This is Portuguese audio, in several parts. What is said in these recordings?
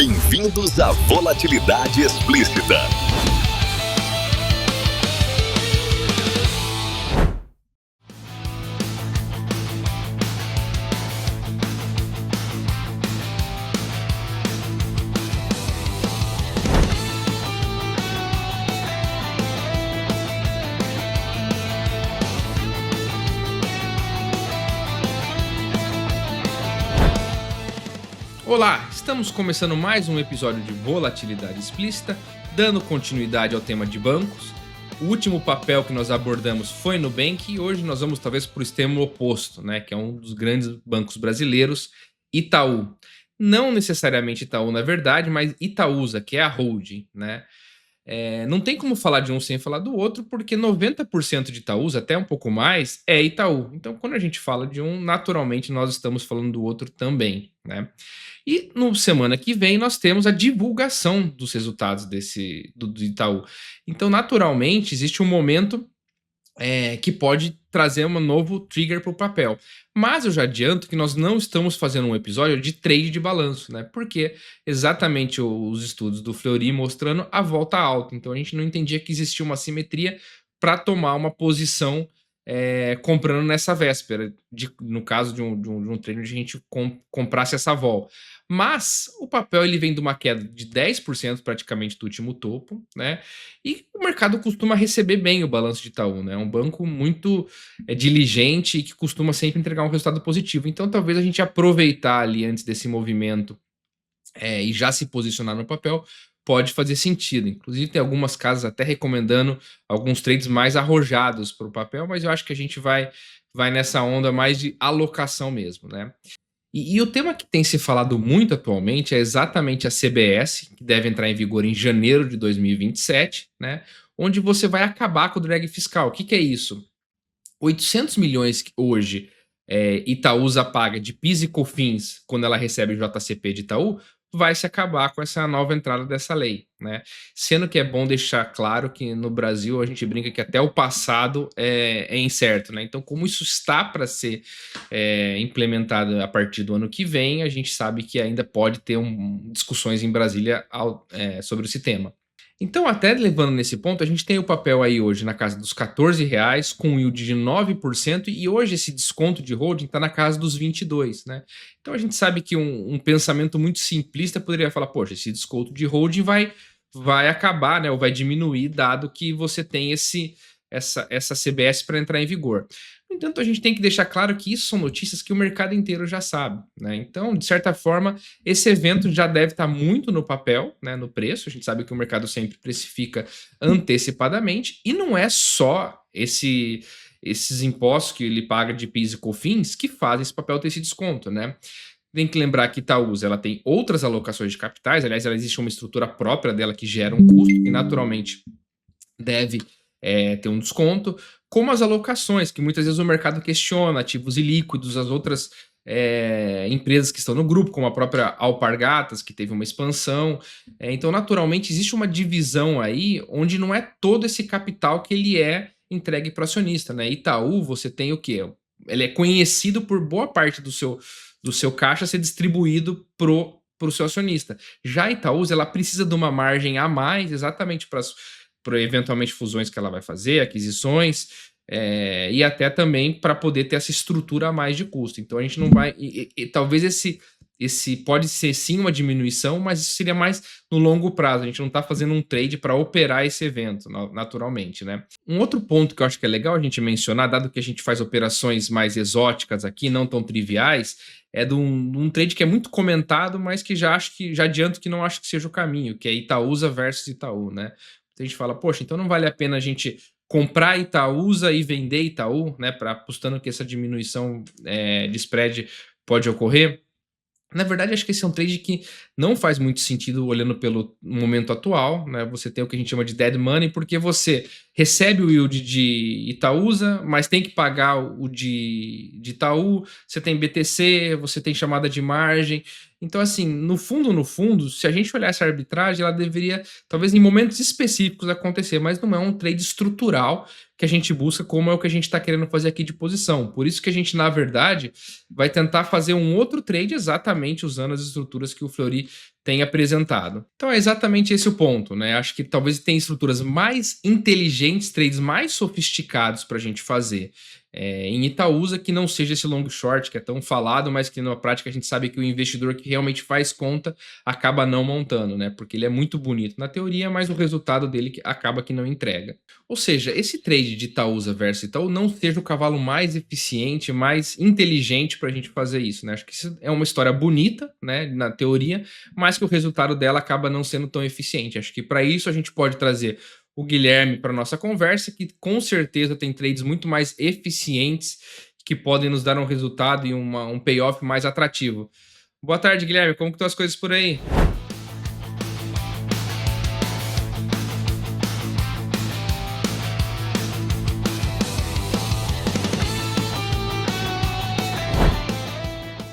Bem-vindos à Volatilidade Explícita. Olá, estamos começando mais um episódio de Volatilidade Explícita, dando continuidade ao tema de bancos. O último papel que nós abordamos foi Nubank e hoje nós vamos talvez para o extremo oposto, né, que é um dos grandes bancos brasileiros, Itaú. Não necessariamente Itaú na verdade, mas Itaúsa, que é a holding, né? Não tem como falar de um sem falar do outro, porque 90% de Itaúsa, até um pouco mais, é Itaú. Então, quando a gente fala de um, naturalmente nós estamos falando do outro também, né? E no semana que vem nós temos a divulgação dos resultados do Itaú. Então, naturalmente, existe um momento que pode trazer um novo trigger para o papel. Mas eu já adianto que nós não estamos fazendo um episódio de trade de balanço, né? Porque exatamente os estudos do Fleury mostrando a volta alta. Então a gente não entendia que existia uma simetria para tomar uma posição comprando nessa véspera, no caso de um trade onde a gente comprasse essa vol. Mas o papel ele vem de uma queda de 10% praticamente do último topo, né? E o mercado costuma receber bem o balanço de Itaú, né? É um banco muito diligente e que costuma sempre entregar um resultado positivo. Então talvez a gente aproveitar ali antes desse movimento e já se posicionar no papel pode fazer sentido. Inclusive tem algumas casas até recomendando alguns trades mais arrojados para o papel, mas eu acho que a gente vai nessa onda mais de alocação mesmo, né? E o tema que tem se falado muito atualmente é exatamente a CBS, que deve entrar em vigor em janeiro de 2027, né? Onde você vai acabar com o drag fiscal. O que é isso? 800 milhões que hoje Itaúsa paga de PIS e COFINS quando ela recebe o JCP de Itaú, vai se acabar com essa nova entrada dessa lei, né? Sendo que é bom deixar claro que no Brasil a gente brinca que até o passado é incerto, né? Então, como isso está para ser implementado a partir do ano que vem, a gente sabe que ainda pode ter discussões em Brasília sobre esse tema. Então, até levando nesse ponto, a gente tem o papel aí hoje na casa dos R$14, com um yield de 9%, e hoje esse desconto de holding está na casa dos 22%, né? Então a gente sabe que um pensamento muito simplista poderia falar, poxa, esse desconto de holding vai acabar, né? Ou vai diminuir, dado que você tem essa CBS para entrar em vigor. No entanto, a gente tem que deixar claro que isso são notícias que o mercado inteiro já sabe, né? Então, de certa forma, esse evento já deve estar muito no papel, né, no preço. A gente sabe que o mercado sempre precifica antecipadamente, e não é só esses impostos que ele paga de PIS e COFINS que fazem esse papel ter esse desconto, né? Tem que lembrar que Itaúsa ela tem outras alocações de capitais, aliás, ela existe uma estrutura própria dela que gera um custo que naturalmente deve ter um desconto, como as alocações, que muitas vezes o mercado questiona, ativos ilíquidos, as outras empresas que estão no grupo, como a própria Alpargatas, que teve uma expansão. Então, naturalmente, existe uma divisão aí, onde não é todo esse capital que ele é entregue para o acionista, né? Itaú, você tem o quê? Ele é conhecido por boa parte do seu caixa ser distribuído para o seu acionista. Já a Itaúsa, ela precisa de uma margem a mais, exatamente para eventualmente fusões que ela vai fazer, aquisições, e até também para poder ter essa estrutura a mais de custo. Então a gente não vai. Talvez esse pode ser sim uma diminuição, mas isso seria mais no longo prazo. A gente não está fazendo um trade para operar esse evento, naturalmente, né? Um outro ponto que eu acho que é legal a gente mencionar, dado que a gente faz operações mais exóticas aqui, não tão triviais, é de um trade que é muito comentado, mas que já adianto que não acho que seja o caminho, que é Itaúsa versus Itaú, né? A gente fala, poxa, então não vale a pena a gente comprar Itaúsa e vender Itaú, né? Apostando que essa diminuição de spread pode ocorrer. Na verdade, acho que esse é um trade que não faz muito sentido olhando pelo momento atual, né? Você tem o que a gente chama de dead money, porque você recebe o yield de Itaúsa, mas tem que pagar o de Itaú, você tem BTC, você tem chamada de margem. Então, assim, no fundo, se a gente olhar essa arbitragem, ela deveria, talvez em momentos específicos, acontecer, mas não é um trade estrutural que a gente busca, como é o que a gente está querendo fazer aqui de posição. Por isso que a gente, na verdade, vai tentar fazer um outro trade exatamente usando as estruturas que o Fleury tem apresentado. Então é exatamente esse o ponto, né? Acho que talvez tenha estruturas mais inteligentes, trades mais sofisticados para a gente fazer em Itaúsa, que não seja esse long short que é tão falado, mas que na prática a gente sabe que o investidor que realmente faz conta acaba não montando, né? Porque ele é muito bonito na teoria, mas o resultado dele acaba que não entrega. Ou seja, esse trade de Itaúsa versus Itaú não seja o cavalo mais eficiente, mais inteligente para a gente fazer isso, né? Acho que isso é uma história bonita, né, na teoria, mas que o resultado dela acaba não sendo tão eficiente. Acho que para isso a gente pode trazer o Guilherme para nossa conversa, que com certeza tem trades muito mais eficientes que podem nos dar um resultado e um payoff mais atrativo. Boa tarde, Guilherme. Como que estão as coisas por aí?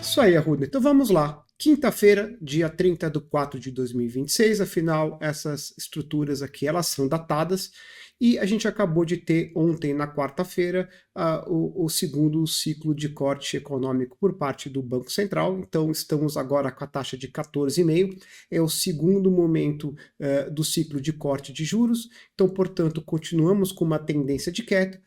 Isso aí, Arruda. Então vamos lá. Quinta-feira, dia 30 de 4 de 2026, afinal, essas estruturas aqui, elas são datadas, e a gente acabou de ter ontem, na quarta-feira, o segundo ciclo de corte econômico por parte do Banco Central. Então estamos agora com a taxa de 14,5, é o segundo momento do ciclo de corte de juros, então, portanto, continuamos com uma tendência de queda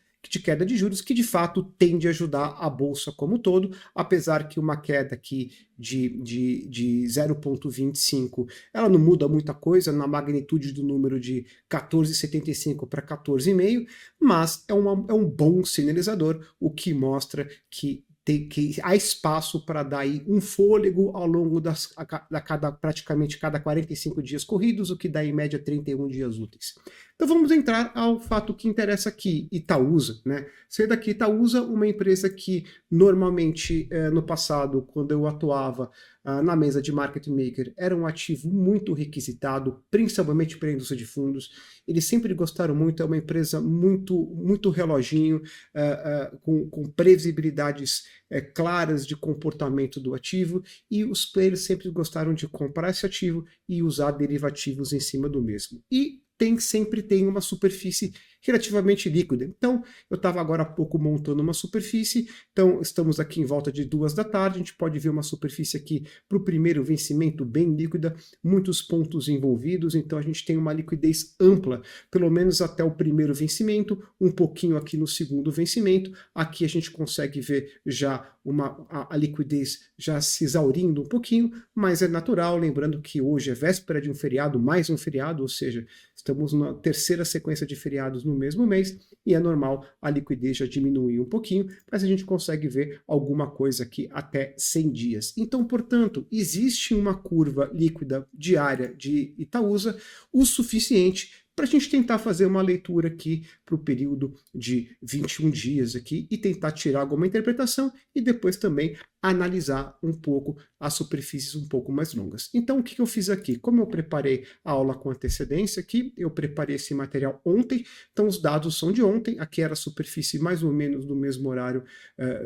de juros, que de fato tende a ajudar a Bolsa como um todo, apesar que uma queda aqui de 0,25, ela não muda muita coisa na magnitude do número de 14,75 para 14,5, mas é um bom sinalizador, o que mostra que há espaço para dar aí um fôlego ao longo praticamente cada 45 dias corridos, o que dá em média 31 dias úteis. Então vamos entrar ao fato que interessa aqui, Itaúsa, né? Ser daqui Itaúsa, uma empresa que normalmente no passado, quando eu atuava na mesa de market maker, era um ativo muito requisitado, principalmente para a indústria de fundos. Eles sempre gostaram muito, é uma empresa muito reloginho, com previsibilidades claras de comportamento do ativo, e os players sempre gostaram de comprar esse ativo e usar derivativos em cima do mesmo. E sempre tem uma superfície relativamente líquida. Então, eu estava agora há pouco montando uma superfície, então estamos aqui em volta de 2 da tarde, a gente pode ver uma superfície aqui para o primeiro vencimento bem líquida, muitos pontos envolvidos, então a gente tem uma liquidez ampla, pelo menos até o primeiro vencimento, um pouquinho aqui no segundo vencimento, aqui a gente consegue ver já a liquidez já se exaurindo um pouquinho, mas é natural, lembrando que hoje é véspera de um feriado, mais um feriado, ou seja, estamos na terceira sequência de feriados no mesmo mês, e é normal a liquidez já diminuir um pouquinho, mas a gente consegue ver alguma coisa aqui até 100 dias. Então, portanto, existe uma curva líquida diária de Itaúsa o suficiente para a gente tentar fazer uma leitura aqui para o período de 21 dias aqui e tentar tirar alguma interpretação e depois também analisar um pouco as superfícies um pouco mais longas. Então, o que eu fiz aqui? Como eu preparei a aula com antecedência aqui, eu preparei esse material ontem, então os dados são de ontem, aqui era a superfície mais ou menos do mesmo horário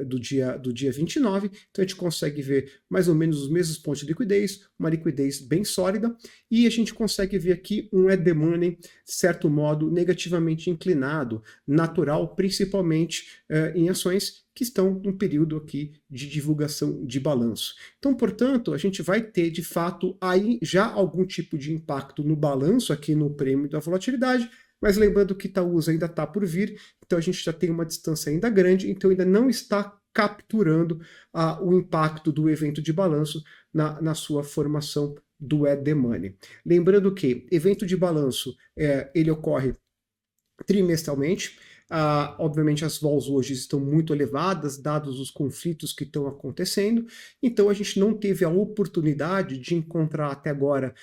do dia 29, então a gente consegue ver mais ou menos os mesmos pontos de liquidez, uma liquidez bem sólida, e a gente consegue ver aqui um at the money, de certo modo, negativamente inclinado, natural, principalmente em ações que estão num período aqui de divulgação de balanço. Então, portanto, a gente vai ter, de fato, aí já algum tipo de impacto no balanço aqui no prêmio da volatilidade, mas lembrando que Itaúsa ainda está por vir, então a gente já tem uma distância ainda grande, então ainda não está capturando o impacto do evento de balanço na sua formação do at the money. Lembrando que evento de balanço ele ocorre trimestralmente. Obviamente as vols hoje estão muito elevadas, dados os conflitos que estão acontecendo, então a gente não teve a oportunidade de encontrar até agora,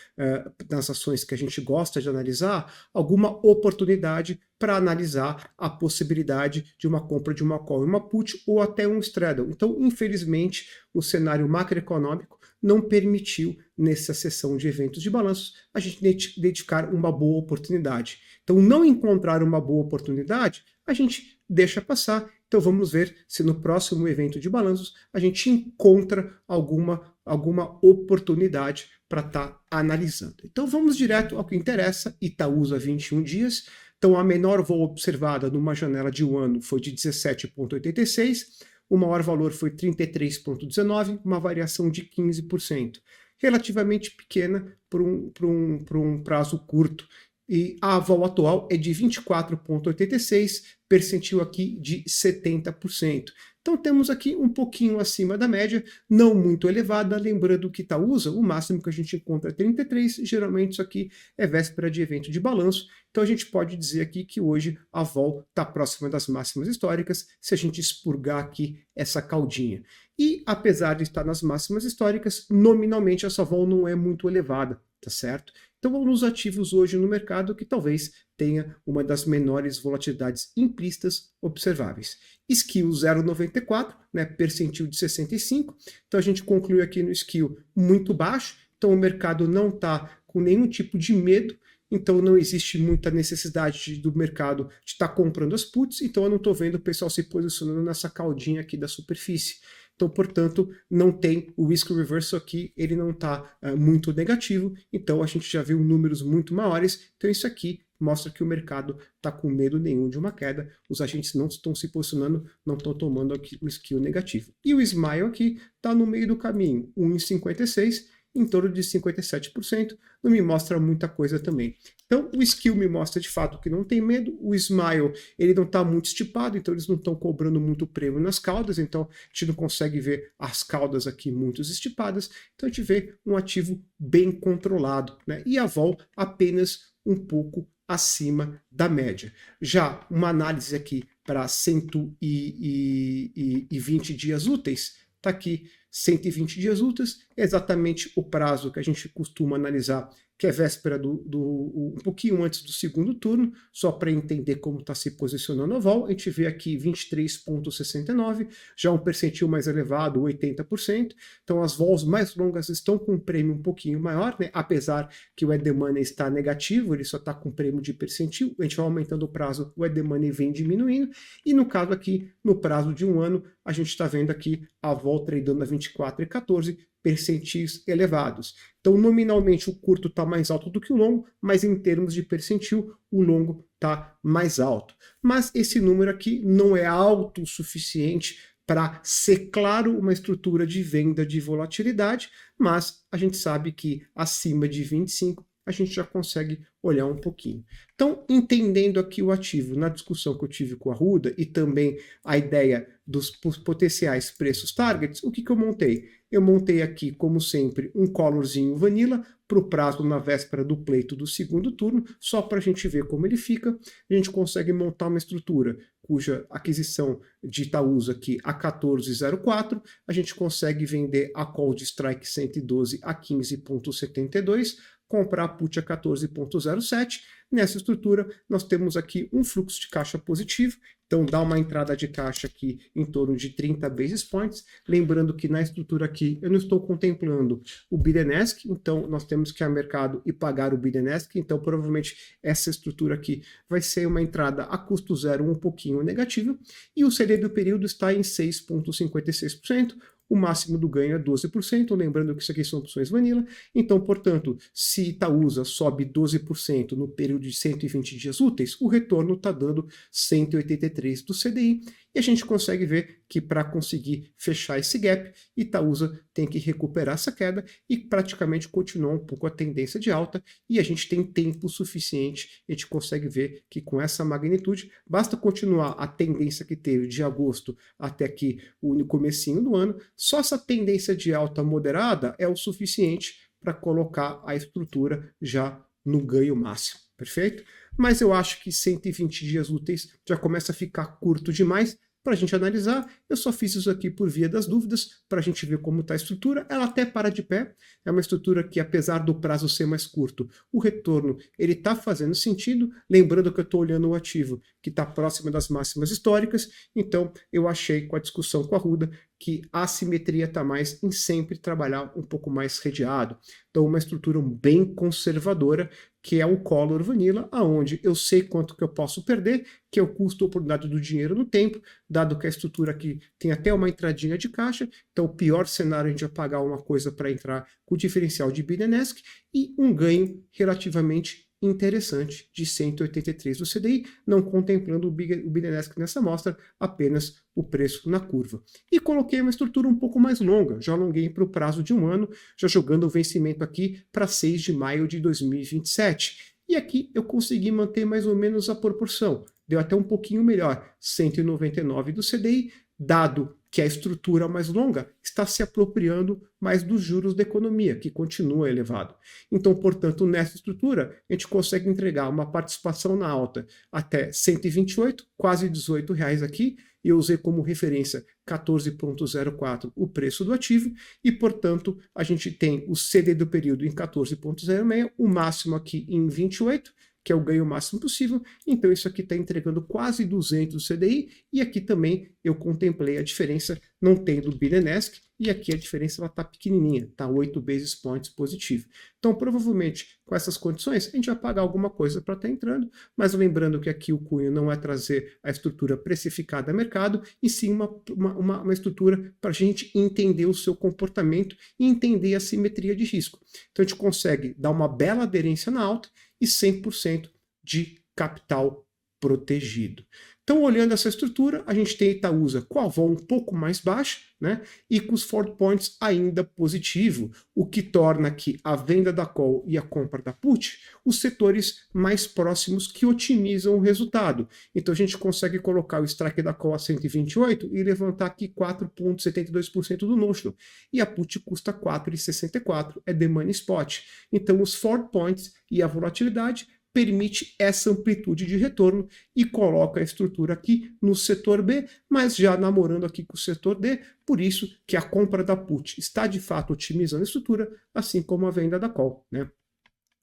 nas ações que a gente gosta de analisar, alguma oportunidade para analisar a possibilidade de uma compra de uma call e uma put ou até um straddle. Então, infelizmente, o cenário macroeconômico não permitiu, nessa sessão de eventos de balanços, a gente dedicar uma boa oportunidade. Então, não encontrar uma boa oportunidade, a gente deixa passar. Então, vamos ver se no próximo evento de balanços a gente encontra alguma oportunidade para estar analisando. Então, vamos direto ao que interessa, Itaúsa 21 dias. Então, a menor vol observada numa janela de um ano foi de 17,86, o maior valor foi 33,19, uma variação de 15%. relativamente pequena por um prazo curto. E a vol atual é de 24,86, percentil aqui de 70%. Então temos aqui um pouquinho acima da média, não muito elevada, lembrando que Itaúsa, o máximo que a gente encontra é 33, geralmente isso aqui é véspera de evento de balanço, então a gente pode dizer aqui que hoje a vol está próxima das máximas históricas, se a gente expurgar aqui essa caldinha. E apesar de estar nas máximas históricas, nominalmente essa vol não é muito elevada, tá certo? Então vamos nos ativos hoje no mercado que talvez tenha uma das menores volatilidades implícitas observáveis. Skill 0,94, né, percentil de 65, então a gente conclui aqui no Skill muito baixo, então o mercado não está com nenhum tipo de medo, então não existe muita necessidade do mercado de estar comprando as puts, então eu não estou vendo o pessoal se posicionando nessa caldinha aqui da superfície. Então, portanto, não tem o risk reversal aqui, ele não está muito negativo, então a gente já viu números muito maiores, então isso aqui mostra que o mercado está com medo nenhum de uma queda, os agentes não estão se posicionando, não estão tomando aqui o skill negativo. E o Smile aqui está no meio do caminho, 1,56, em torno de 57%, não me mostra muita coisa também. Então o skill me mostra de fato que não tem medo, o Smile ele não está muito estipado, então eles não estão cobrando muito prêmio nas caudas, então a gente não consegue ver as caudas aqui muito estipadas, então a gente vê um ativo bem controlado, né? E a vol apenas um pouco acima da média. Já uma análise aqui para 120 dias úteis, está aqui 120 dias úteis, é exatamente o prazo que a gente costuma analisar, que é véspera um pouquinho antes do segundo turno, só para entender como está se posicionando a vol. A gente vê aqui 23,69, já um percentil mais elevado, 80%. Então as vols mais longas estão com um prêmio um pouquinho maior, né? Apesar que o E-The-Money está negativo, ele só está com prêmio de percentil, a gente vai aumentando o prazo, o E-The-Money vem diminuindo, e no caso aqui, no prazo de um ano, a gente está vendo aqui a vol tradando a 24,14, percentis elevados. Então, nominalmente, o curto está mais alto do que o longo, mas em termos de percentil, o longo está mais alto. Mas esse número aqui não é alto o suficiente para ser claro uma estrutura de venda de volatilidade, mas a gente sabe que acima de 25 a gente já consegue olhar um pouquinho. Então, entendendo aqui o ativo na discussão que eu tive com a Arruda e também a ideia dos potenciais preços targets, o que eu montei? Eu montei aqui, como sempre, um colorzinho vanilla para o prazo na véspera do pleito do segundo turno, só para a gente ver como ele fica. A gente consegue montar uma estrutura cuja aquisição de Itaúsa aqui a 14,04, a gente consegue vender a call de strike 112 a 15,72, comprar a put a 14,07. Nessa estrutura, nós temos aqui um fluxo de caixa positivo, então dá uma entrada de caixa aqui em torno de 30 basis points. Lembrando que na estrutura aqui eu não estou contemplando o bid and ask, então nós temos que ir ao mercado e pagar o bid and ask, então provavelmente essa estrutura aqui vai ser uma entrada a custo zero um pouquinho negativa, e o CD do período está em 6,56%, o máximo do ganho é 12%, lembrando que isso aqui são opções vanilla, então, portanto, se Itaúsa sobe 12% no período de 120 dias úteis, o retorno está dando 183 do CDI, e a gente consegue ver que para conseguir fechar esse gap, Itaúsa tem que recuperar essa queda e praticamente continuar um pouco a tendência de alta, e a gente tem tempo suficiente, a gente consegue ver que com essa magnitude, basta continuar a tendência que teve de agosto até aqui o comecinho do ano, só essa tendência de alta moderada é o suficiente para colocar a estrutura já no ganho máximo, perfeito? Mas eu acho que 120 dias úteis já começa a ficar curto demais para a gente analisar. Eu só fiz isso aqui por via das dúvidas, para a gente ver como está a estrutura. Ela até para de pé, é uma estrutura que, apesar do prazo ser mais curto, o retorno ele está fazendo sentido, lembrando que eu estou olhando o ativo que está próximo das máximas históricas, então eu achei com a discussão com a Arruda que a assimetria está mais em sempre trabalhar um pouco mais redeado. Então uma estrutura bem conservadora, que é o Color Vanilla, aonde eu sei quanto que eu posso perder, que é o custo oportunidade do dinheiro no tempo, dado que a estrutura aqui tem até uma entradinha de caixa, então o pior cenário a gente vai pagar uma coisa para entrar com diferencial de bid and ask, e um ganho relativamente interessante de 183 do CDI, não contemplando o Bidesq nessa amostra, apenas o preço na curva. E coloquei uma estrutura um pouco mais longa, já alonguei para o prazo de um ano, já jogando o vencimento aqui para 6 de maio de 2027. E aqui eu consegui manter mais ou menos a proporção, deu até um pouquinho melhor, 199 do CDI, dado que a estrutura mais longa está se apropriando mais dos juros da economia, que continua elevado. Então, portanto, nessa estrutura, a gente consegue entregar uma participação na alta até 128, quase R$18 aqui, e eu usei como referência 14,04 o preço do ativo, e, portanto, a gente tem o CD do período em 14,06, o máximo aqui em 28, que é o ganho máximo possível, então isso aqui está entregando quase 200 do CDI, e aqui também eu contemplei a diferença não tendo o Bidesq, e aqui a diferença está pequenininha, está 8 basis points positivo. Então provavelmente com essas condições a gente vai pagar alguma coisa para estar entrando, mas lembrando que aqui o cunho não é trazer a estrutura precificada a mercado, e sim uma estrutura para a gente entender o seu comportamento e entender a simetria de risco. Então a gente consegue dar uma bela aderência na alta e 100% de capital protegido. Então, olhando essa estrutura, a gente tem Itaúsa com a vol um pouco mais baixa, né, e com os forward points ainda positivo, o que torna aqui a venda da call e a compra da put os setores mais próximos que otimizam o resultado. Então, a gente consegue colocar o strike da call a 128 e levantar aqui 4,72% do notional, e a put custa 4,64, é the money spot. Então, os forward points e a volatilidade permite essa amplitude de retorno e coloca a estrutura aqui no setor B, mas já namorando aqui com o setor D, por isso que a compra da put está de fato otimizando a estrutura, assim como a venda da call, né?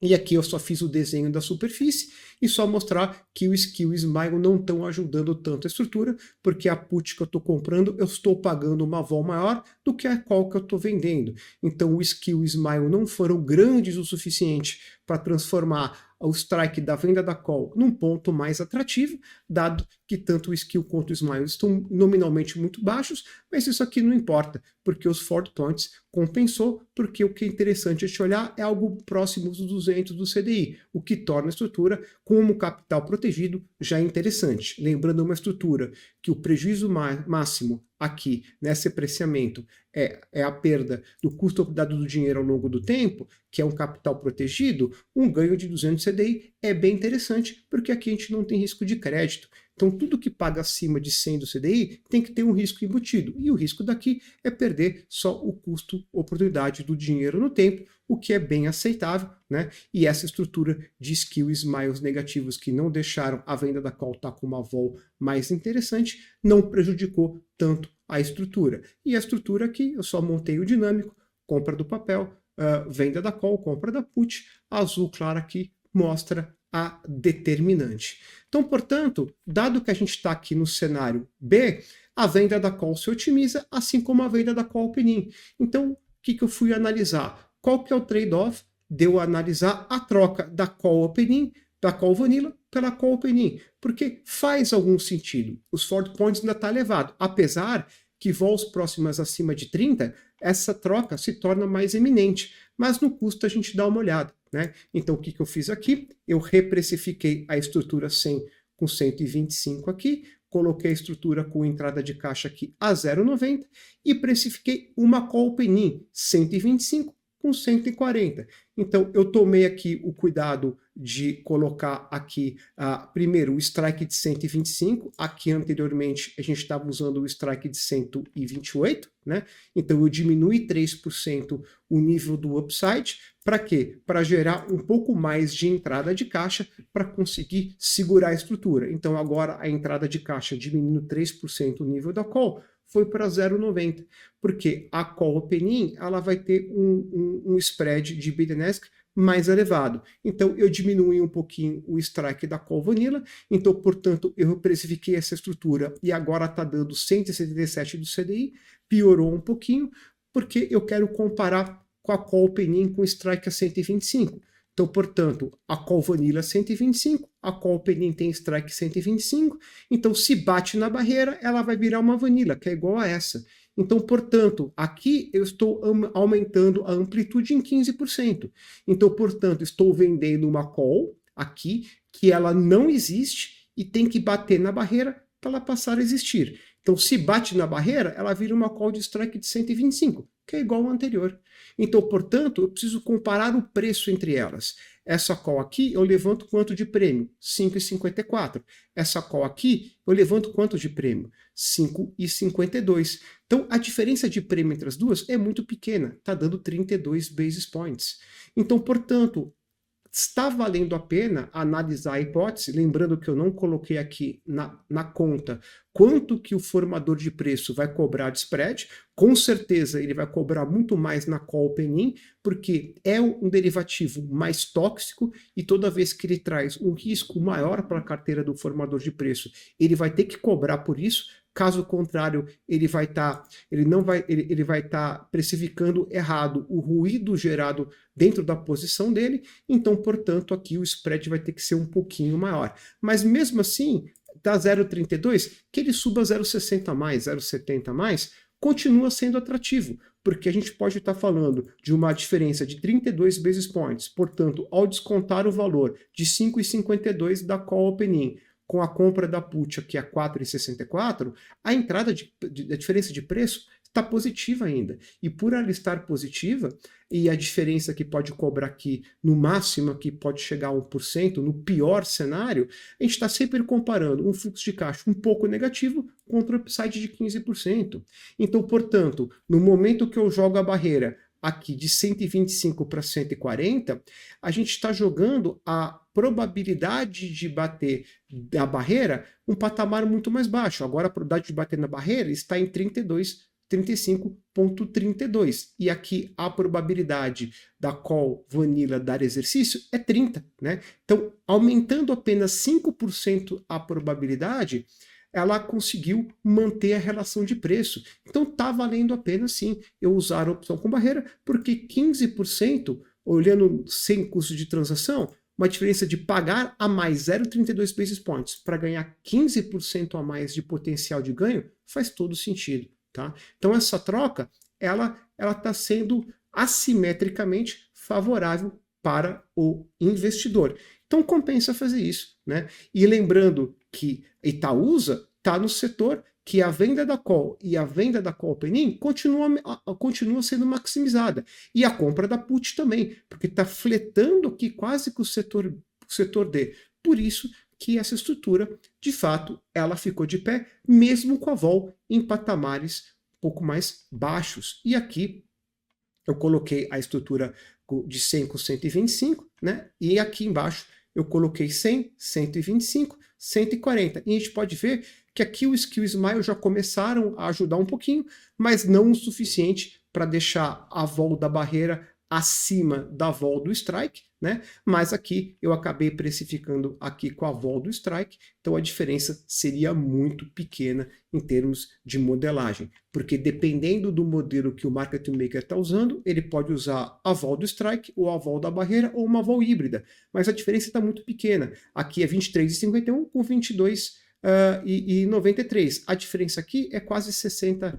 E aqui eu só fiz o desenho da superfície e só mostrar que o Skill e o Smile não estão ajudando tanto a estrutura, porque a put que eu estou comprando, eu estou pagando uma vol maior do que a call que eu estou vendendo. Então o Skill e o Smile não foram grandes o suficiente para transformar o strike da venda da call num ponto mais atrativo, dado que tanto o Skill quanto o Smile estão nominalmente muito baixos, mas isso aqui não importa, porque os forward points compensou, porque o que é interessante a gente olhar é algo próximo dos 200 do CDI, o que torna a estrutura como capital protegido já interessante. Lembrando, uma estrutura que o prejuízo máximo aqui nesse apreciamento é a perda do custo dado do dinheiro ao longo do tempo, que é um capital protegido, um ganho de 200 CDI é bem interessante, porque aqui a gente não tem risco de crédito. Então tudo que paga acima de 100 do CDI tem que ter um risco embutido, e o risco daqui é perder só o custo oportunidade do dinheiro no tempo, o que é bem aceitável, né? E essa estrutura de Skill e Smiles negativos que não deixaram a venda da call estar com uma vol mais interessante, não prejudicou tanto a estrutura. E a estrutura aqui, eu só montei o dinâmico, compra do papel, venda da call, compra da put, azul claro aqui mostra a determinante. Então, portanto, dado que a gente está aqui no cenário B, a venda da call se otimiza, assim como a venda da call open-in. Então, o que eu fui analisar? Qual que é o trade-off? Deu a analisar a troca da call open-in, da call vanilla, pela call open-in, porque faz algum sentido. Os forward points ainda está elevado, apesar que vols próximas acima de 30, essa troca se torna mais eminente, mas no custo a gente dá uma olhada, né? Então o que eu fiz aqui? Eu reprecifiquei a estrutura 100 com 125 aqui, coloquei a estrutura com entrada de caixa aqui a 0,90 e precifiquei uma call open-in 125 com 140. Então eu tomei aqui o cuidado de colocar aqui primeiro o strike de 125, aqui anteriormente a gente estava usando o strike de 128, né? Então eu diminui 3% o nível do upside, para quê? Para gerar um pouco mais de entrada de caixa para conseguir segurar a estrutura. Então agora a entrada de caixa diminuindo 3% o nível da call, foi para 0,90, porque a call open-in ela vai ter um spread de Bidesq mais elevado. Então eu diminui um pouquinho o strike da call vanilla, então portanto eu precifiquei essa estrutura e agora está dando 177 do CDI, piorou um pouquinho, porque eu quero comparar com a call open-in com strike a 125. Então, portanto, a call vanilla 125, a call open-in tem strike 125, então se bate na barreira, ela vai virar uma vanilla, que é igual a essa. Então, portanto, aqui eu estou aumentando a amplitude em 15%. Então, portanto, estou vendendo uma call aqui que ela não existe e tem que bater na barreira para ela passar a existir. Então, se bate na barreira, ela vira uma call de strike de 125, que é igual ao anterior. Então, portanto, eu preciso comparar o preço entre elas. Essa call aqui, eu levanto quanto de prêmio? 5,54. Essa call aqui, eu levanto quanto de prêmio? 5,52. Então, a diferença de prêmio entre as duas é muito pequena, está dando 32 basis points. Então, portanto, está valendo a pena analisar a hipótese, lembrando que eu não coloquei aqui na conta quanto que o formador de preço vai cobrar de spread. Com certeza ele vai cobrar muito mais na call open-in, porque é um derivativo mais tóxico e toda vez que ele traz um risco maior para a carteira do formador de preço, ele vai ter que cobrar por isso. Caso contrário, ele vai estar precificando errado o ruído gerado dentro da posição dele. Então, portanto, aqui o spread vai ter que ser um pouquinho maior. Mas mesmo assim, da 0,32, que ele suba 0,60 a mais, 0,70 a mais, continua sendo atrativo, porque a gente pode estar falando de uma diferença de 32 basis points. Portanto, ao descontar o valor de 5,52 da call open-in, com a compra da put aqui a 4,64, a entrada a diferença de preço está positiva ainda. E por ela estar positiva, e a diferença que pode cobrar aqui, no máximo que pode chegar a 1%, no pior cenário, a gente está sempre comparando um fluxo de caixa um pouco negativo contra o upside de 15%. Então, portanto, no momento que eu jogo a barreira aqui de 125 para 140, a gente está jogando a probabilidade de bater a barreira um patamar muito mais baixo. Agora a probabilidade de bater na barreira está em 35,32. E aqui a probabilidade da call vanilla dar exercício é 30, né? Então, aumentando apenas 5% a probabilidade, ela conseguiu manter a relação de preço. Então está valendo a pena sim eu usar a opção com barreira, porque 15%, olhando sem custo de transação, uma diferença de pagar a mais 0,32 basis points para ganhar 15% a mais de potencial de ganho, faz todo sentido. Tá? Então essa troca, ela está sendo assimetricamente favorável para o investidor. Então compensa fazer isso, né? E lembrando que Itaúsa está no setor que a venda da call e a venda da call open-in continua sendo maximizada. E a compra da put também, porque está fletando aqui quase que o setor D. Por isso que essa estrutura, de fato, ela ficou de pé, mesmo com a vol em patamares um pouco mais baixos. E aqui eu coloquei a estrutura de 100 com 125, né? E aqui embaixo eu coloquei 100, 125, 140. E a gente pode ver que aqui o Skill Smile já começaram a ajudar um pouquinho, mas não o suficiente para deixar a vol da barreira acima da vol do strike, né? Mas aqui eu acabei precificando aqui com a vol do strike, então a diferença seria muito pequena em termos de modelagem, porque dependendo do modelo que o market maker está usando, ele pode usar a vol do strike ou a vol da barreira ou uma vol híbrida, mas a diferença está muito pequena. Aqui é 23,51 com 22,93. A diferença aqui é quase 60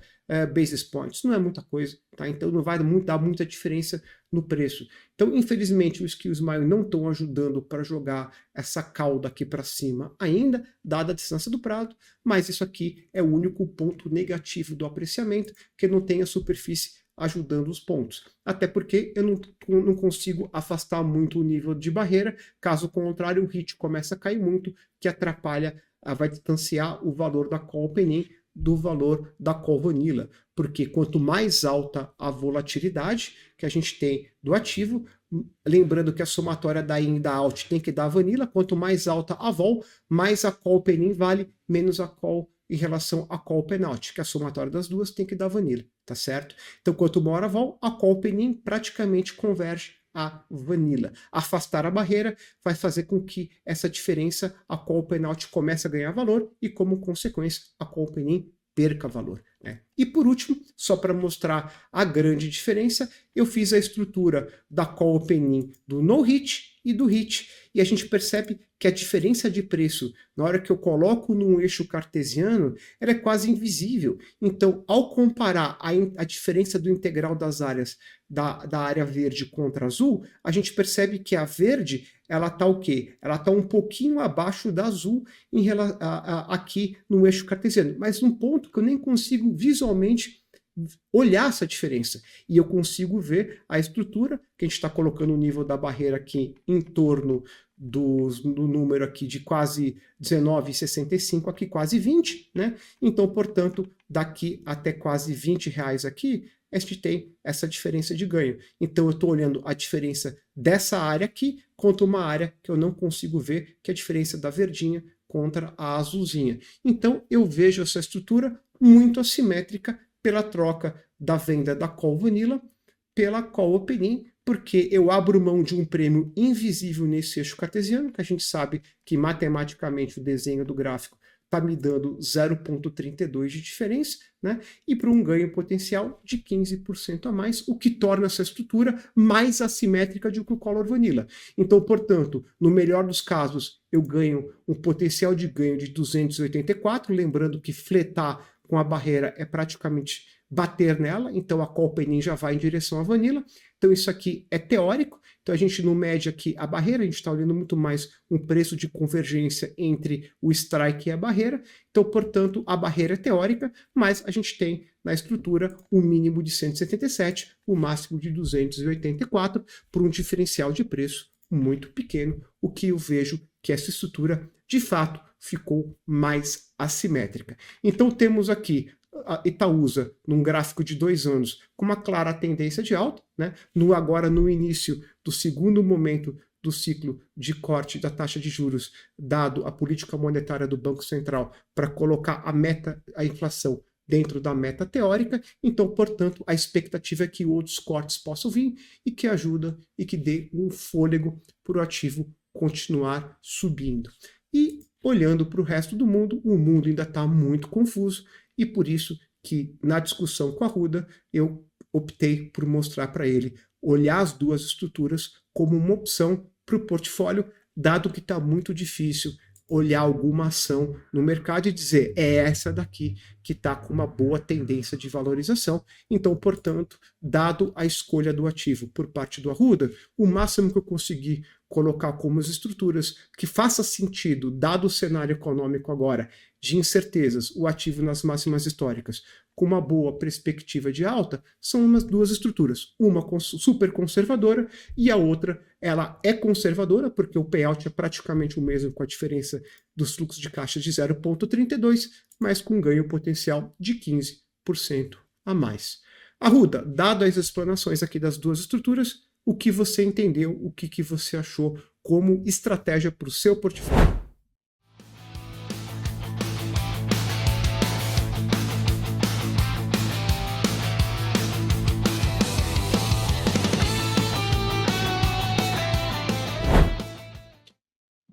basis points. Não é muita coisa, tá? Então não vai dar muita diferença no preço. Então, infelizmente, os Skill Smile não estão ajudando para jogar essa cauda aqui para cima ainda, dada a distância do prazo, mas isso aqui é o único ponto negativo do apreciamento, que não tem a superfície ajudando os pontos. Até porque eu não consigo afastar muito o nível de barreira, caso contrário o HIT começa a cair muito, que atrapalha, vai distanciar o valor da call open-in do valor da call vanilla, porque quanto mais alta a volatilidade que a gente tem do ativo, lembrando que a somatória da in e da out tem que dar a vanilla, quanto mais alta a vol, mais a call open-in vale, menos a call em relação à call penalty, que a somatória das duas tem que dar vanilla, tá certo? Então quanto maior a vol, a call open-in praticamente converge a vanilla. Afastar a barreira vai fazer com que essa diferença, a call penalty comece a ganhar valor e, como consequência, a call open-in perca valor, né? E por último, só para mostrar a grande diferença, eu fiz a estrutura da call opening do no hit e do hit. E a gente percebe que a diferença de preço, na hora que eu coloco num eixo cartesiano, ela é quase invisível. Então, ao comparar a diferença do integral das áreas da área verde contra azul, a gente percebe que a verde, ela está o quê? Ela está um pouquinho abaixo da azul aqui no eixo cartesiano. Mas num ponto que eu nem consigo visualmente olhar essa diferença. E eu consigo ver a estrutura, que a gente está colocando o nível da barreira aqui em torno do número aqui de quase 19,65, aqui quase 20, né? Então, portanto, daqui até quase R$ 20 aqui, a gente tem essa diferença de ganho. Então, eu estou olhando a diferença dessa área aqui contra uma área que eu não consigo ver, que é a diferença da verdinha contra a azulzinha. Então, eu vejo essa estrutura muito assimétrica pela troca da venda da call vanilla pela call opening, porque eu abro mão de um prêmio invisível nesse eixo cartesiano, que a gente sabe que matematicamente o desenho do gráfico está me dando 0,32 de diferença, né? E para um ganho potencial de 15% a mais, o que torna essa estrutura mais assimétrica do que o Color Vanilla. Então, portanto, no melhor dos casos, eu ganho um potencial de ganho de 284, lembrando que fletar com a barreira é praticamente bater nela, então a call opening já vai em direção à vanilla. Então isso aqui é teórico, então a gente não mede aqui a barreira, a gente está olhando muito mais um preço de convergência entre o strike e a barreira. Então, portanto, a barreira é teórica, mas a gente tem na estrutura o mínimo de 177, o máximo de 284, por um diferencial de preço muito pequeno, o que eu vejo que essa estrutura, de fato, ficou mais assimétrica. Então temos aqui a Itaúsa, num gráfico de 2 anos, com uma clara tendência de alta, né? Agora no início do segundo momento do ciclo de corte da taxa de juros, dado a política monetária do Banco Central para colocar a inflação dentro da meta teórica, então, portanto, a expectativa é que outros cortes possam vir e que ajuda e que dê um fôlego para o ativo continuar subindo. E olhando para o resto do mundo, o mundo ainda está muito confuso e por isso que na discussão com a Arruda eu optei por mostrar para ele olhar as duas estruturas como uma opção para o portfólio, dado que está muito difícil olhar alguma ação no mercado e dizer é essa daqui que está com uma boa tendência de valorização. Então, portanto, dado a escolha do ativo por parte do Arruda, o máximo que eu consegui colocar como as estruturas que faça sentido, dado o cenário econômico agora de incertezas, o ativo nas máximas históricas, com uma boa perspectiva de alta, são umas duas estruturas. Uma super conservadora e a outra, ela é conservadora, porque o payout é praticamente o mesmo, com a diferença dos fluxos de caixa de 0,32, mas com ganho potencial de 15% a mais. Arruda, dado as explanações aqui das duas estruturas, o que você entendeu, o que você achou como estratégia para o seu portfólio?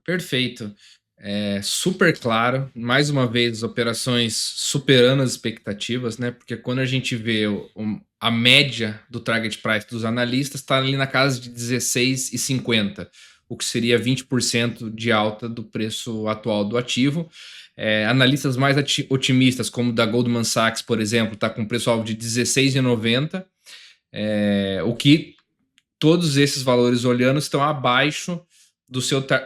Perfeito. Super claro. Mais uma vez, operações superando as expectativas, né? Porque quando a gente vê a média do target price dos analistas, está ali na casa de 16,50, o que seria 20% de alta do preço atual do ativo. Analistas mais otimistas, como o da Goldman Sachs, por exemplo, está com preço-alvo de 16,90, o que todos esses valores olhando estão abaixo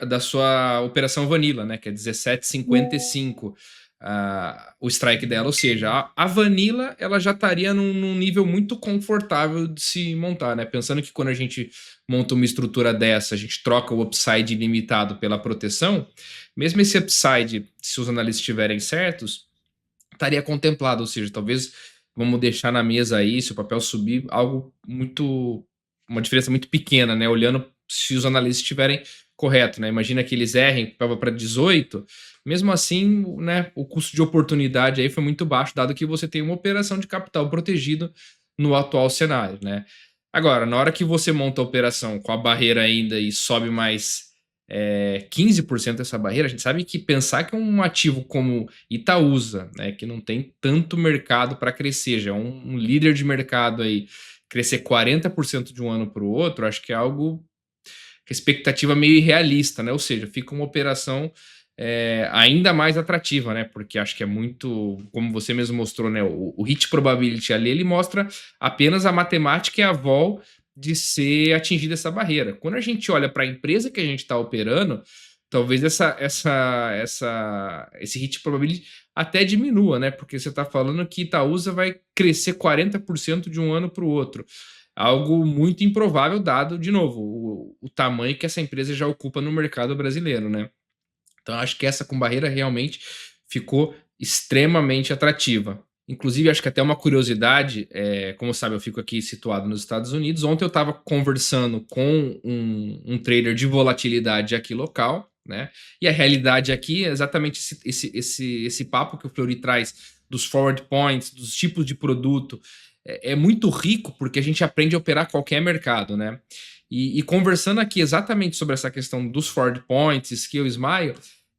da sua operação Vanilla, né, que é 17,55 o strike dela, ou seja, a Vanilla ela já estaria num nível muito confortável de se montar, né, pensando que quando a gente monta uma estrutura dessa, a gente troca o upside ilimitado pela proteção, mesmo esse upside, se os analistas estiverem certos, estaria contemplado, ou seja, talvez vamos deixar na mesa aí, se o papel subir, uma diferença muito pequena, né, olhando se os analistas estiverem correto, né? Imagina que eles errem para 18, mesmo assim, né, o custo de oportunidade aí foi muito baixo, dado que você tem uma operação de capital protegido no atual cenário, né? Agora, na hora que você monta a operação com a barreira ainda e sobe mais 15% dessa barreira, a gente sabe que pensar que um ativo como Itaúsa, né, que não tem tanto mercado para crescer, já é um líder de mercado aí, crescer 40% de um ano para o outro, acho que é algo que a expectativa meio irrealista, né? Ou seja, fica uma operação ainda mais atrativa, né? Porque acho que é muito, como você mesmo mostrou, né? O hit probability ali, ele mostra apenas a matemática e a vol de ser atingida essa barreira. Quando a gente olha para a empresa que a gente está operando, talvez esse hit probability até diminua, né? Porque você está falando que Itaúsa vai crescer 40% de um ano para o outro. Algo muito improvável, dado, de novo, o tamanho que essa empresa já ocupa no mercado brasileiro, né? Então, acho que essa com barreira realmente ficou extremamente atrativa. Inclusive, acho que até uma curiosidade, como sabe, eu fico aqui situado nos Estados Unidos. Ontem eu estava conversando com um trader de volatilidade aqui local, né? E a realidade aqui é exatamente esse papo que o Fleury traz dos forward points, dos tipos de produto. É muito rico porque a gente aprende a operar qualquer mercado, né? E conversando aqui exatamente sobre essa questão dos forward points, skill, smile,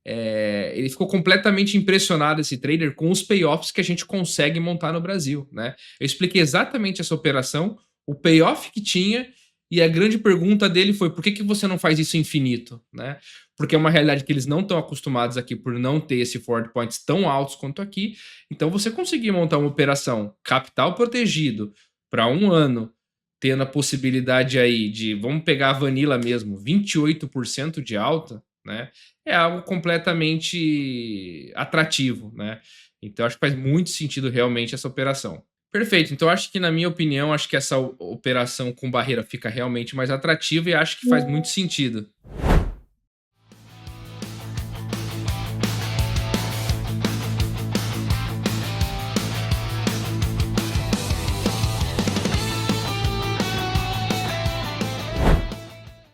ele ficou completamente impressionado, esse trader, com os payoffs que a gente consegue montar no Brasil, né? Eu expliquei exatamente essa operação, o payoff que tinha, e a grande pergunta dele foi: por que você não faz isso infinito, né? Porque é uma realidade que eles não estão acostumados aqui por não ter esse forward points tão altos quanto aqui. Então, você conseguir montar uma operação capital protegido para um ano, tendo a possibilidade aí de, vamos pegar a Vanilla mesmo, 28% de alta, né? É algo completamente atrativo, né? Então, acho que faz muito sentido realmente essa operação. Perfeito. Então, acho que, na minha opinião, acho que essa operação com barreira fica realmente mais atrativa e acho que faz muito sentido.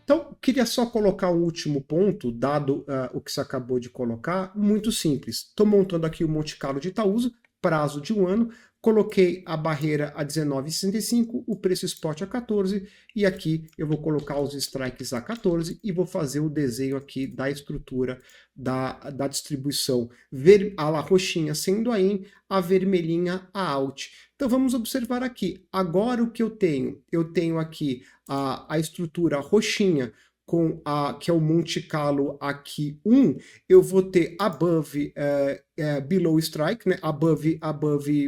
Então, queria só colocar um último ponto, dado o que você acabou de colocar, muito simples. Estou montando aqui o Monte Carlo de Itaúsa, prazo de um ano, coloquei a barreira a 19,65, o preço spot a 14, e aqui eu vou colocar os strikes a 14 e vou fazer o desenho aqui da estrutura da distribuição, a la roxinha sendo a in, a vermelhinha a out. Então vamos observar aqui, agora o que eu tenho aqui a estrutura roxinha, que é o Monte Carlo aqui 1, eu vou ter above, below strike, né? above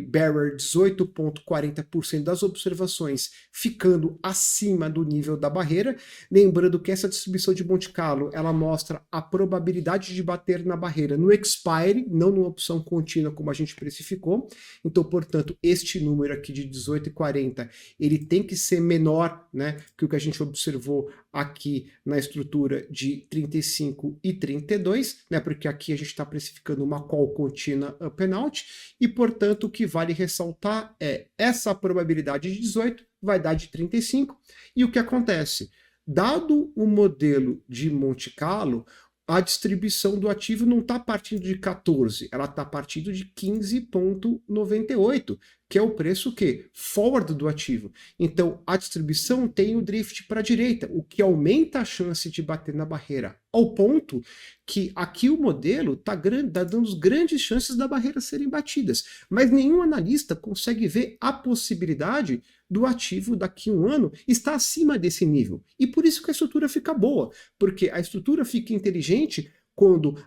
bearer 18,40% das observações ficando acima do nível da barreira. Lembrando que essa distribuição de Monte Carlo, ela mostra a probabilidade de bater na barreira no expire, não numa opção contínua como a gente precificou. Então, portanto, este número aqui de 18,40, ele tem que ser menor, né, que o que a gente observou aqui na estrutura de 35 e 32, né, porque aqui a gente está precificando uma call contínua up and out, e portanto o que vale ressaltar é essa probabilidade de 18 vai dar de 35, e o que acontece? Dado o modelo de Monte Carlo, a distribuição do ativo não está partindo de 14, ela está partindo de 15,98, que é o preço que? Forward do ativo. Então, a distribuição tem o drift para a direita, o que aumenta a chance de bater na barreira, ao ponto que aqui o modelo está dando grandes chances da barreira serem batidas. Mas nenhum analista consegue ver a possibilidade do ativo daqui a um ano estar acima desse nível. E por isso que a estrutura fica boa, porque a estrutura fica inteligente quando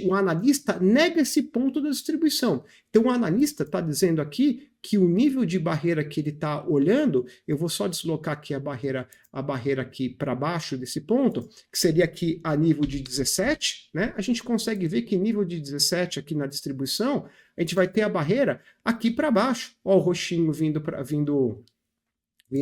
o analista nega esse ponto da distribuição. Então o analista está dizendo aqui que o nível de barreira que ele está olhando, eu vou só deslocar aqui a barreira aqui para baixo desse ponto, que seria aqui a nível de 17, né? A gente consegue ver que nível de 17 aqui na distribuição, a gente vai ter a barreira aqui para baixo. Ó, o roxinho vindo,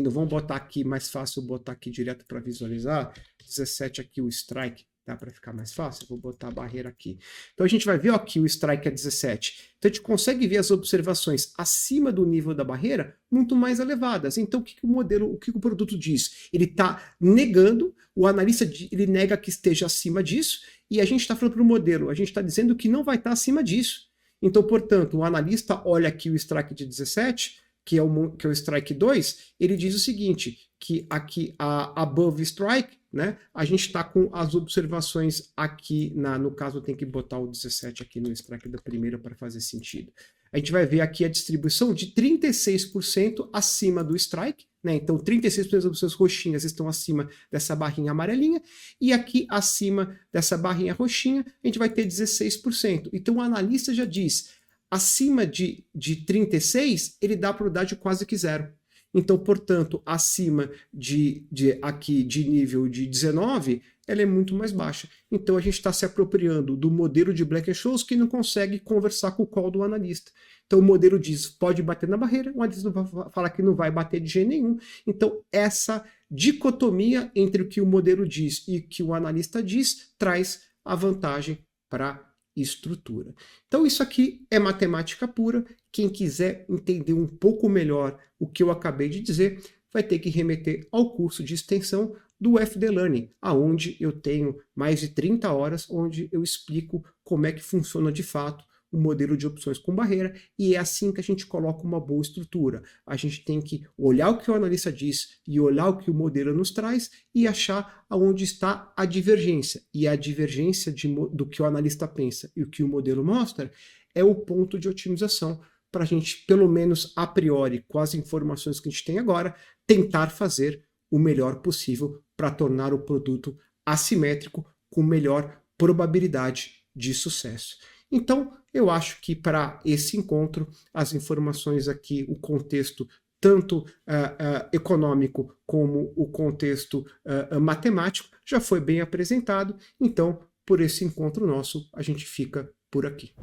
vamos botar aqui, mais fácil botar aqui direto para visualizar, 17 aqui o strike, tá? Para ficar mais fácil, vou botar a barreira aqui. Então a gente vai ver ó, aqui o strike é 17. Então a gente consegue ver as observações acima do nível da barreira muito mais elevadas. Então o que o produto diz? Ele está negando, o analista ele nega que esteja acima disso, e a gente está falando para o modelo, a gente está dizendo que não vai estar acima disso. Então, portanto, o analista olha aqui o strike de 17, que é o strike 2, ele diz o seguinte, que aqui a above strike né? A gente está com as observações aqui, no caso eu tenho que botar o 17 aqui no strike da primeira para fazer sentido. A gente vai ver aqui a distribuição de 36% acima do strike, né? Então 36% das opções roxinhas estão acima dessa barrinha amarelinha, e aqui acima dessa barrinha roxinha a gente vai ter 16%. Então o analista já diz, acima de 36, ele dá probabilidade quase que zero. Então, portanto, acima de nível de 19, ela é muito mais baixa. Então, a gente está se apropriando do modelo de Black-Scholes que não consegue conversar com o call do analista. Então, o modelo diz, pode bater na barreira, o analista vai falar que não vai bater de jeito nenhum. Então, essa dicotomia entre o que o modelo diz e o que o analista diz, traz a vantagem para estrutura. Então isso aqui é matemática pura. Quem quiser entender um pouco melhor o que eu acabei de dizer, vai ter que remeter ao curso de extensão do FD Learning, aonde eu tenho mais de 30 horas, onde eu explico como é que funciona de fato o modelo de opções com barreira, e é assim que a gente coloca uma boa estrutura. A gente tem que olhar o que o analista diz e olhar o que o modelo nos traz e achar aonde está a divergência. E a divergência do que o analista pensa e o que o modelo mostra é o ponto de otimização para a gente, pelo menos a priori, com as informações que a gente tem agora, tentar fazer o melhor possível para tornar o produto assimétrico com melhor probabilidade de sucesso. Então, eu acho que para esse encontro, as informações aqui, o contexto tanto econômico como o contexto matemático já foi bem apresentado. Então, por esse encontro nosso, a gente fica por aqui.